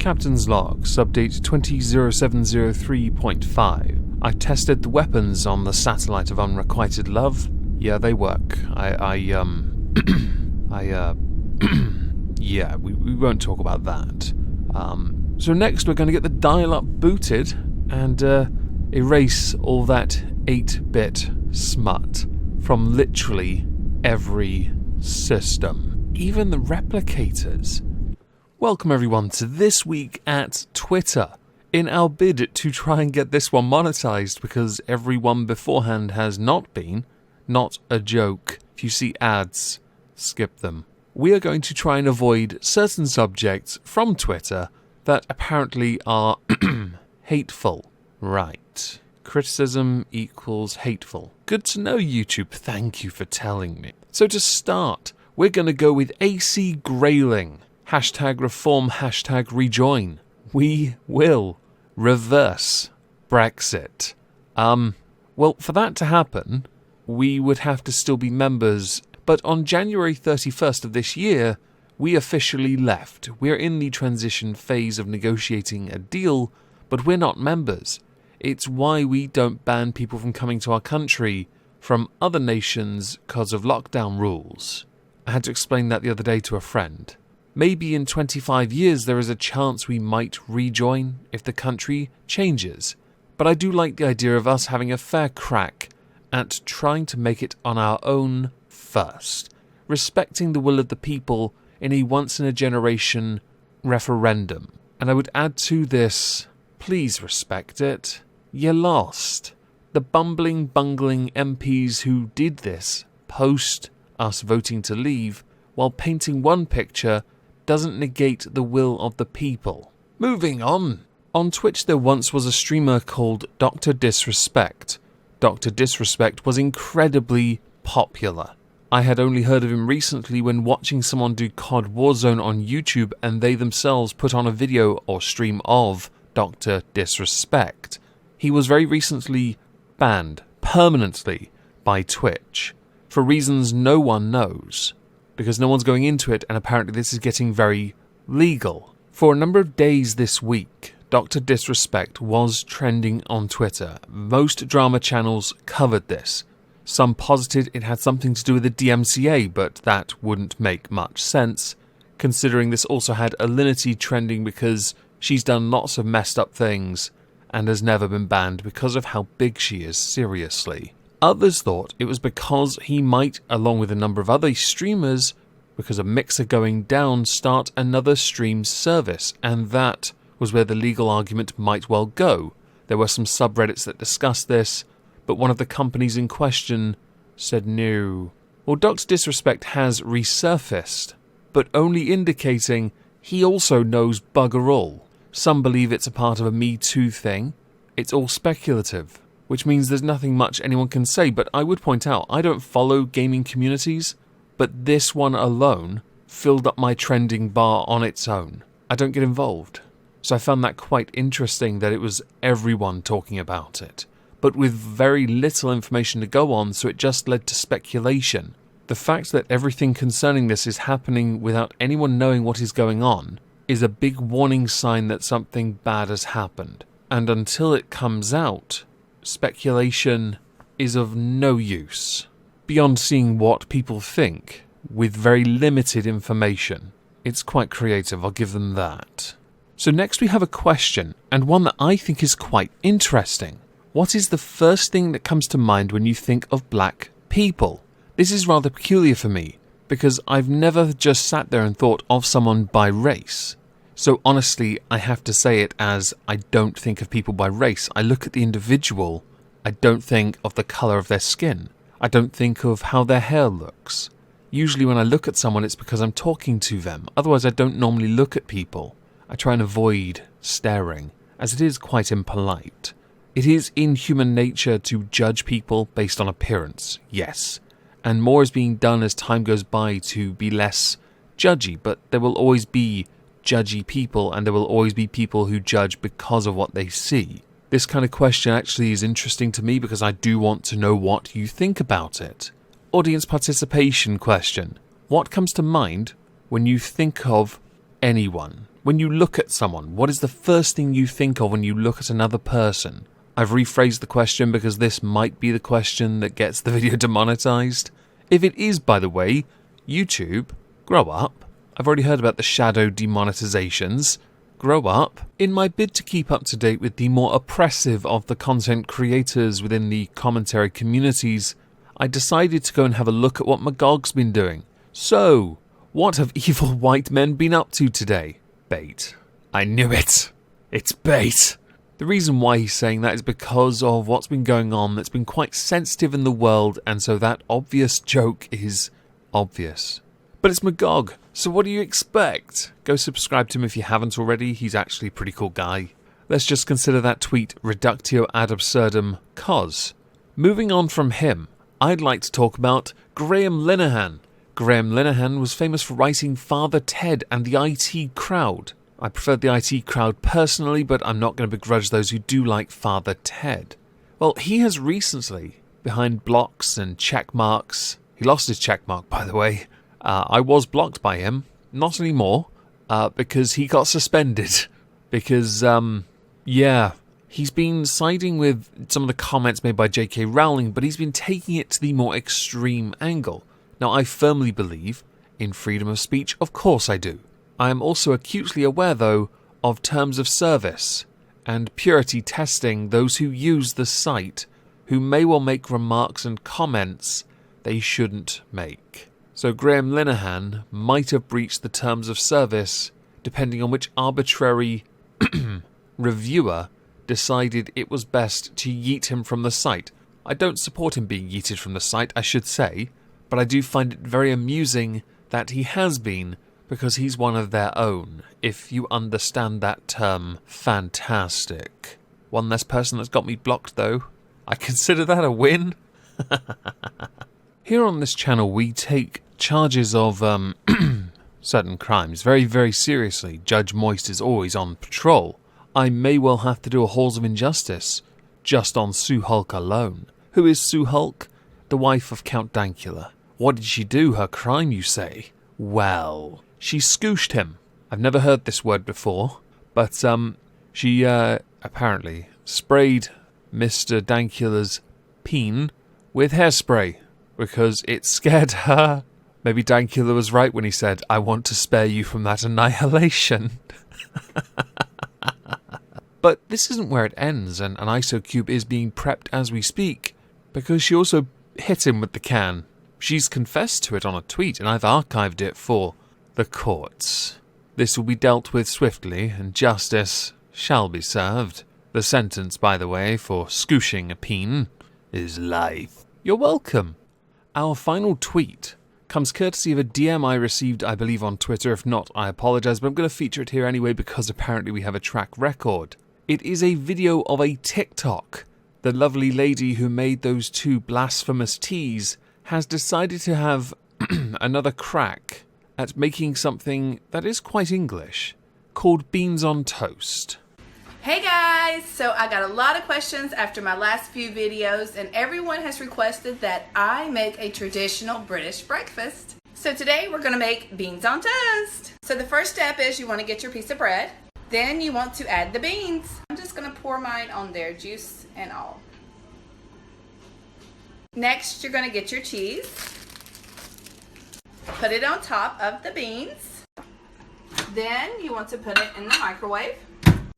Captain's Log, Subdate 200703.5. I tested the weapons on the satellite of unrequited love. Yeah, they work. Yeah, we won't talk about that. So next we're going to get the dial-up booted and erase all that 8-bit smut from literally every system, even the replicators. Welcome everyone to This Week at Twitter, in our bid to try and get this one monetized, because everyone beforehand has not been. Not a joke. If you see ads, skip them. We are going to try and avoid certain subjects from Twitter that apparently are hateful. Right. Criticism equals hateful. Good to know, YouTube. Thank you for telling me. So to start, we're going to go with AC Grayling. #reform, #rejoin. We will reverse Brexit. Well, for that to happen, we would have to still be members, but on January 31st of this year, we officially left. We're in the transition phase of negotiating a deal, but we're not members. It's why we don't ban people from coming to our country from other nations because of lockdown rules. I had to explain that the other day to a friend. Maybe in 25 years there is a chance we might rejoin if the country changes. But I do like the idea of us having a fair crack at trying to make it on our own first, respecting the will of the people in a once-in-a-generation referendum. And I would add to this, please respect it. You lost. The bumbling, bungling MPs who did this post us voting to leave, while painting one picture, doesn't negate the will of the people. Moving on. On Twitch there once was a streamer called Dr. Disrespect. Dr. Disrespect was incredibly popular. I had only heard of him recently when watching someone do COD Warzone on YouTube, and they themselves put on a video or stream of Dr. Disrespect. He was very recently banned permanently by Twitch for reasons no one knows, because no one's going into it, and apparently this is getting very legal. For a number of days this week, Dr. Disrespect was trending on Twitter. Most drama channels covered this. Some posited it had something to do with the DMCA, but that wouldn't make much sense, considering this also had aLittleLass trending because she's done lots of messed up things and has never been banned because of how big she is, seriously. Others thought it was because he might, along with a number of other streamers, because of Mixer going down, start another stream service, and that was where the legal argument might well go. There were some subreddits that discussed this, but one of the companies in question said no. Well, Dr. Disrespect has resurfaced, but only indicating he also knows bugger all. Some believe it's a part of a Me Too thing. It's all speculative, which means there's nothing much anyone can say, but I would point out, I don't follow gaming communities, but this one alone filled up my trending bar on its own. I don't get involved. So I found that quite interesting that it was everyone talking about it, but with very little information to go on, so it just led to speculation. The fact that everything concerning this is happening without anyone knowing what is going on is a big warning sign that something bad has happened. And until it comes out, speculation is of no use, beyond seeing what people think, with very limited information. It's quite creative, I'll give them that. So next we have a question, and one that I think is quite interesting. What is the first thing that comes to mind when you think of black people? This is rather peculiar for me, because I've never just sat there and thought of someone by race. So honestly, I have to say it as I don't think of people by race. I look at the individual. I don't think of the colour of their skin. I don't think of how their hair looks. Usually when I look at someone, it's because I'm talking to them. Otherwise, I don't normally look at people. I try and avoid staring, as it is quite impolite. It is in human nature to judge people based on appearance, yes. And more is being done as time goes by to be less judgy, but there will always be judgy people, and there will always be people who judge because of what they see. This kind of question actually is interesting to me because I do want to know what you think about it. Audience participation question. What comes to mind when you think of anyone? When you look at someone, what is the first thing you think of when you look at another person? I've rephrased the question because this might be the question that gets the video demonetized. If it is, by the way, YouTube, grow up. I've already heard about the shadow demonetizations. Grow up. In my bid to keep up to date with the more oppressive of the content creators within the commentary communities, I decided to go and have a look at what Magog's been doing. So, what have evil white men been up to today? Bait. I knew it. It's bait. The reason why he's saying that is because of what's been going on that's been quite sensitive in the world, and so that obvious joke is obvious. But it's Magog, so what do you expect? Go subscribe to him if you haven't already, he's actually a pretty cool guy. Let's just consider that tweet reductio ad absurdum, cos. Moving on from him, I'd like to talk about Graham Linehan. Graham Linehan was famous for writing Father Ted and the IT Crowd. I prefer the IT Crowd personally, but I'm not going to begrudge those who do like Father Ted. Well, he has recently, behind blocks and check marks, he lost his check mark, by the way. I was blocked by him, not anymore, because he got suspended. Because, he's been siding with some of the comments made by J.K. Rowling, but he's been taking it to the more extreme angle. Now, I firmly believe in freedom of speech, of course I do. I am also acutely aware, though, of terms of service and purity testing those who use the site, who may well make remarks and comments they shouldn't make. So Graham Linehan might have breached the terms of service depending on which arbitrary reviewer decided it was best to yeet him from the site. I don't support him being yeeted from the site, I should say, but I do find it very amusing that he has been, because he's one of their own. If you understand that term, fantastic. One less person that's got me blocked, though. I consider that a win. Here on this channel, we take charges of certain crimes very, very seriously. Judge Moist is always on patrol. I may well have to do a Halls of Injustice just on Sue Hulk alone. Who is Sue Hulk? The wife of Count Dankula. What did she do? Her crime, you say? Well, she scooshed him. I've never heard this word before, but she apparently sprayed Mr. Dankula's peen with hairspray because it scared her. Maybe Dankula was right when he said, "I want to spare you from that annihilation." But this isn't where it ends, and an ISO-cube is being prepped as we speak, because she also hit him with the can. She's confessed to it on a tweet, and I've archived it for the courts. This will be dealt with swiftly, and justice shall be served. The sentence, by the way, for scooshing a peen is life. You're welcome. Our final tweet comes courtesy of a DM I received, I believe, on Twitter. If not, I apologise, but I'm going to feature it here anyway because apparently we have a track record. It is a video of a TikTok. The lovely lady who made those two blasphemous teas has decided to have another crack at making something that is quite English, called beans on toast. Hey guys! So I got a lot of questions after my last few videos, and everyone has requested that I make a traditional British breakfast. So today we're going to make beans on toast. So the first step is you want to get your piece of bread. Then you want to add the beans. I'm just going to pour mine on there, juice and all. Next, you're going to get your cheese. Put it on top of the beans. Then you want to put it in the microwave.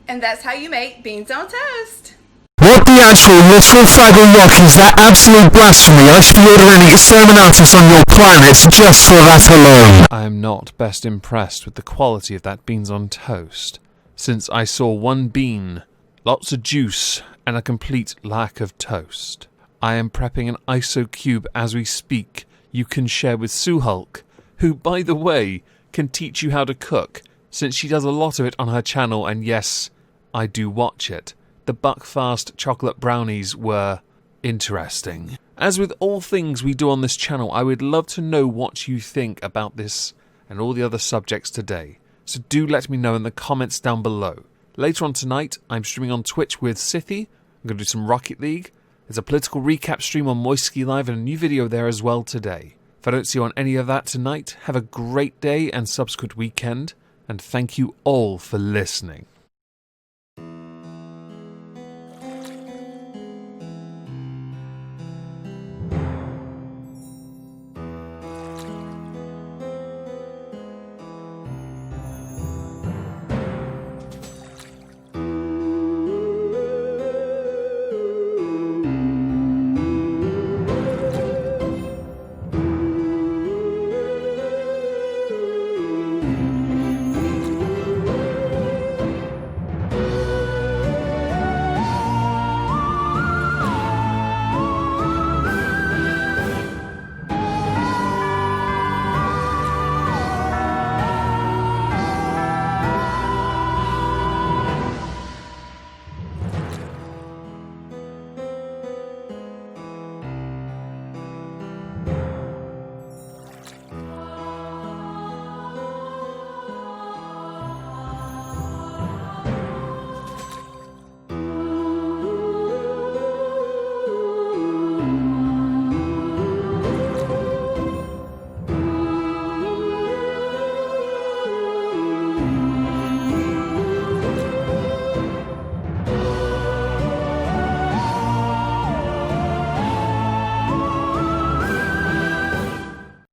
And that's how you make beans on toast. What the actual literal flag of rock is that absolute blasphemy? I should be ordering exterminatus on your planet just for that alone. I am not best impressed with the quality of that beans on toast, since I saw one bean, lots of juice, and a complete lack of toast. I am prepping an ISO cube as we speak. You can share with Sue Hulk, who, by the way, can teach you how to cook, since she does a lot of it on her channel, and yes, I do watch it. The Buckfast chocolate brownies were interesting. As with all things we do on this channel, I would love to know what you think about this and all the other subjects today. So do let me know in the comments down below. Later on tonight, I'm streaming on Twitch with Sithy. I'm going to do some Rocket League. There's a political recap stream on Moistski Live and a new video there as well today. If I don't see you on any of that tonight, have a great day and subsequent weekend. and thank you all for listening.